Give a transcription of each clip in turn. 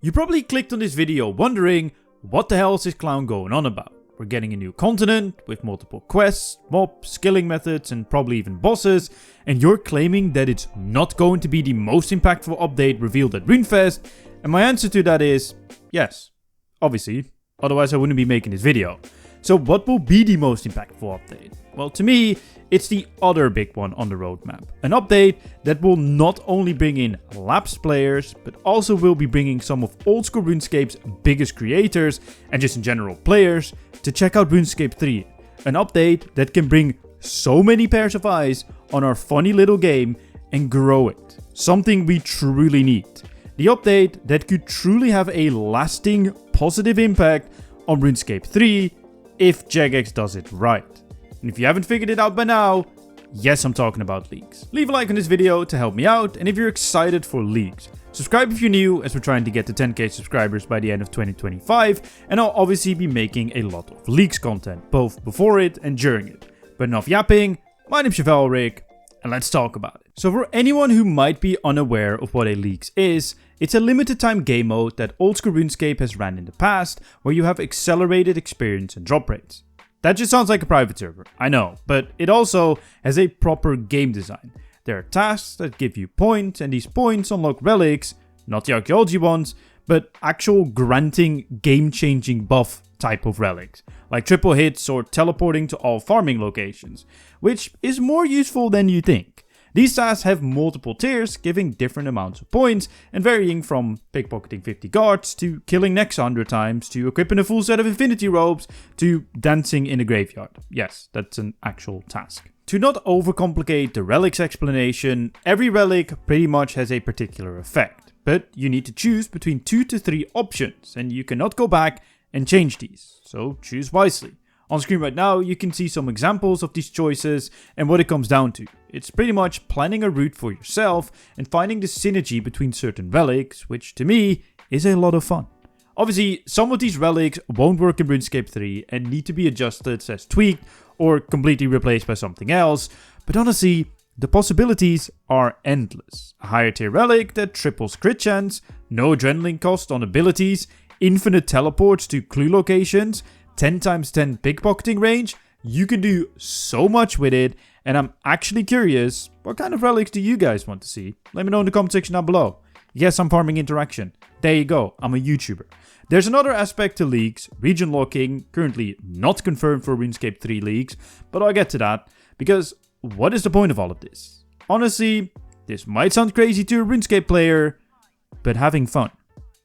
You probably clicked on this video wondering, what the hell is this clown going on about? We're getting a new continent with multiple quests, mobs, skilling methods and probably even bosses, and you're claiming that it's not going to be the most impactful update revealed at RuneFest? And my answer to that is yes, obviously, otherwise I wouldn't be making this video. So what will be the most impactful update? Well, to me, it's the other big one on the roadmap. An update that will not only bring in lapsed players, but also will be bringing some of old school RuneScape's biggest creators, and just in general players, to check out RuneScape 3. An update that can bring so many pairs of eyes on our funny little game and grow it. Something we truly need. The update that could truly have a lasting positive impact on RuneScape 3 if Jagex does it right. And if you haven't figured it out by now, yes, I'm talking about leaks. Leave a like on this video to help me out, and if you're excited for leaks, subscribe if you're new, as we're trying to get to 10k subscribers by the end of 2025, and I'll obviously be making a lot of leaks content, both before it and during it. But enough yapping, my name's Chevalric, and let's talk about it. So for anyone who might be unaware of what a leaks is, it's a limited time game mode that old school RuneScape has ran in the past, where you have accelerated experience and drop rates. That just sounds like a private server, I know, but it also has a proper game design. There are tasks that give you points, and these points unlock relics, not the archaeology ones, but actual granting game-changing buff type of relics, like triple hits or teleporting to all farming locations, which is more useful than you think. These tasks have multiple tiers, giving different amounts of points, and varying from pickpocketing 50 guards, to killing Nex 100 times, to equipping a full set of infinity robes, to dancing in a graveyard. Yes, that's an actual task. To not overcomplicate the relics explanation, every relic pretty much has a particular effect, but you need to choose between 2 to 3 options, and you cannot go back and change these, so choose wisely. On screen right now, you can see some examples of these choices and what it comes down to. It's pretty much planning a route for yourself and finding the synergy between certain relics, which to me is a lot of fun. Obviously, some of these relics won't work in RuneScape 3 and need to be adjusted as tweaked or completely replaced by something else, but honestly, the possibilities are endless. A higher tier relic that triples crit chance, no adrenaline cost on abilities, infinite teleports to clue locations, 10 times 10 pickpocketing range. You can do so much with it, and I'm actually curious, what kind of relics do you guys want to see? Let me know in the comment section down below. Yes, I'm farming interaction. There you go, I'm a YouTuber. There's another aspect to leaks, region locking, currently not confirmed for RuneScape 3 leaks, but I'll get to that, because what is the point of all of this? Honestly, this might sound crazy to a RuneScape player, but having fun.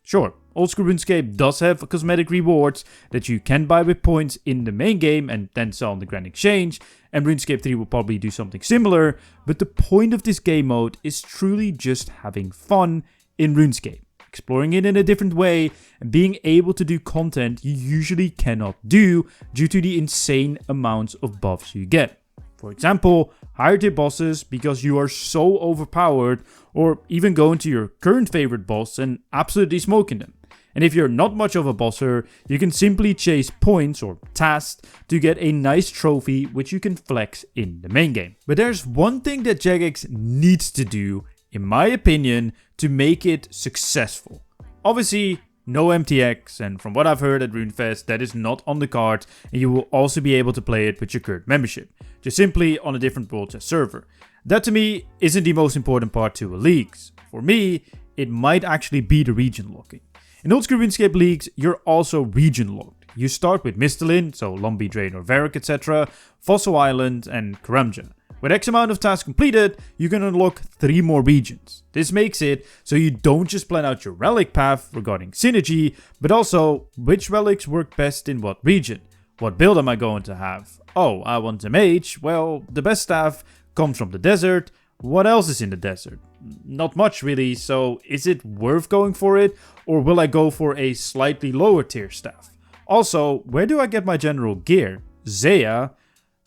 Sure, old school RuneScape does have cosmetic rewards that you can buy with points in the main game and then sell on the Grand Exchange, and RuneScape 3 will probably do something similar, but the point of this game mode is truly just having fun in RuneScape, exploring it in a different way, and being able to do content you usually cannot do due to the insane amounts of buffs you get. For example, higher tier bosses because you are so overpowered, or even going to your current favorite boss and absolutely smoking them. And if you're not much of a bosser, you can simply chase points or tasks to get a nice trophy which you can flex in the main game. But there's one thing that Jagex needs to do, in my opinion, to make it successful. Obviously, no MTX, and from what I've heard at RuneFest, that is not on the card, and you will also be able to play it with your current membership, just simply on a different World Chess server. That to me isn't the most important part to a leaks. For me, it might actually be the region locking. In old school RuneScape leagues, you're also region locked. You start with Mistalin, so Lumby, Drain or Varric, etc., Fossil Island and Karamja. With X amount of tasks completed, you can unlock 3 more regions. This makes it so you don't just plan out your relic path regarding synergy, but also which relics work best in what region. What build am I going to have? Oh, I want a mage. Well, the best staff comes from the desert. What else is in the desert? Not much really, so is it worth going for it, or will I go for a slightly lower tier staff? Also, where do I get my general gear? Zaya?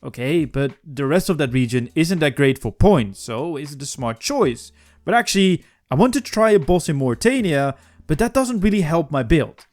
Okay, but the rest of that region isn't that great for points, so is it a smart choice? But actually, I want to try a boss in Mauritania, but that doesn't really help my build.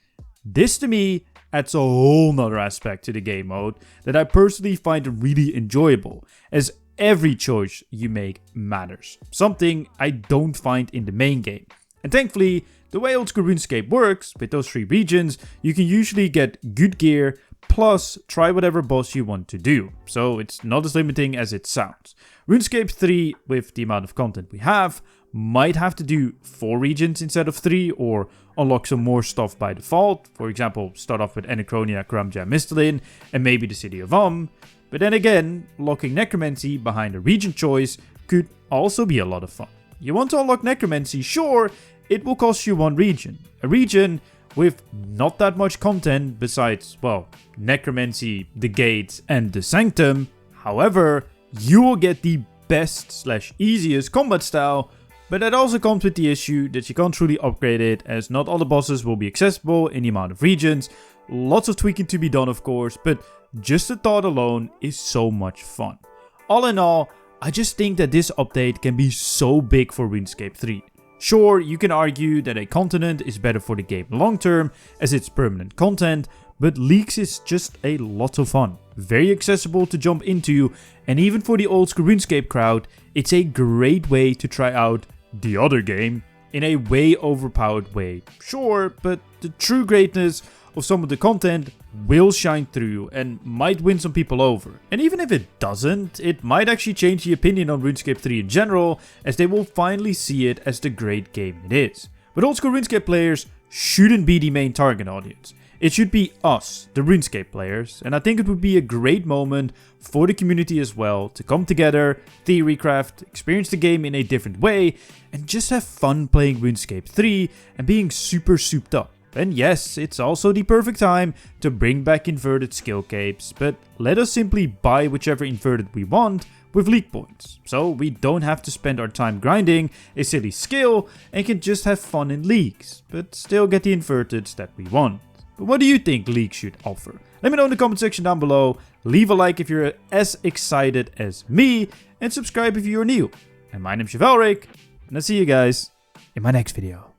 This to me adds a whole nother aspect to the game mode that I personally find really enjoyable, as every choice you make matters. Something I don't find in the main game. And thankfully, The way old school RuneScape works, with those 3 regions, you can usually get good gear, plus try whatever boss you want to do. So it's not as limiting as it sounds. RuneScape 3, with the amount of content we have, might have to do 4 regions instead of 3, or unlock some more stuff by default. For example, start off with Anachronia, Karamja, Mistlin, and maybe the City of But then again, locking Necromancy behind a region choice could also be a lot of fun. You want to unlock Necromancy, sure, it will cost you 1 region. A region with not that much content besides, well, Necromancy, the Gates, and the Sanctum. However, you will get the best/easiest combat style, but that also comes with the issue that you can't truly upgrade it, as not all the bosses will be accessible in the amount of regions. Lots of tweaking to be done, of course, but just the thought alone is so much fun. All in all, I just think that this update can be so big for RuneScape 3. Sure, you can argue that a continent is better for the game long term, as it's permanent content, but Leagues is just a lot of fun. Very accessible to jump into, and even for the old school RuneScape crowd, it's a great way to try out the other game in a way overpowered way. Sure, but the true greatness of some of the content will shine through and might win some people over. And even if it doesn't, it might actually change the opinion on RuneScape 3 in general, as they will finally see it as the great game it is. But old school RuneScape players shouldn't be the main target audience. It should be us, the RuneScape players, and I think it would be a great moment for the community as well to come together, theorycraft, experience the game in a different way, and just have fun playing RuneScape 3 and being super souped up. And yes, it's also the perfect time to bring back inverted skill capes, but let us simply buy whichever inverted we want with league points, so we don't have to spend our time grinding a silly skill and can just have fun in leagues, but still get the inverteds that we want. But what do you think League should offer? Let me know in the comment section down below, leave a like if you're as excited as me, and subscribe if you're new. And my name's Chevalric, and I'll see you guys in my next video.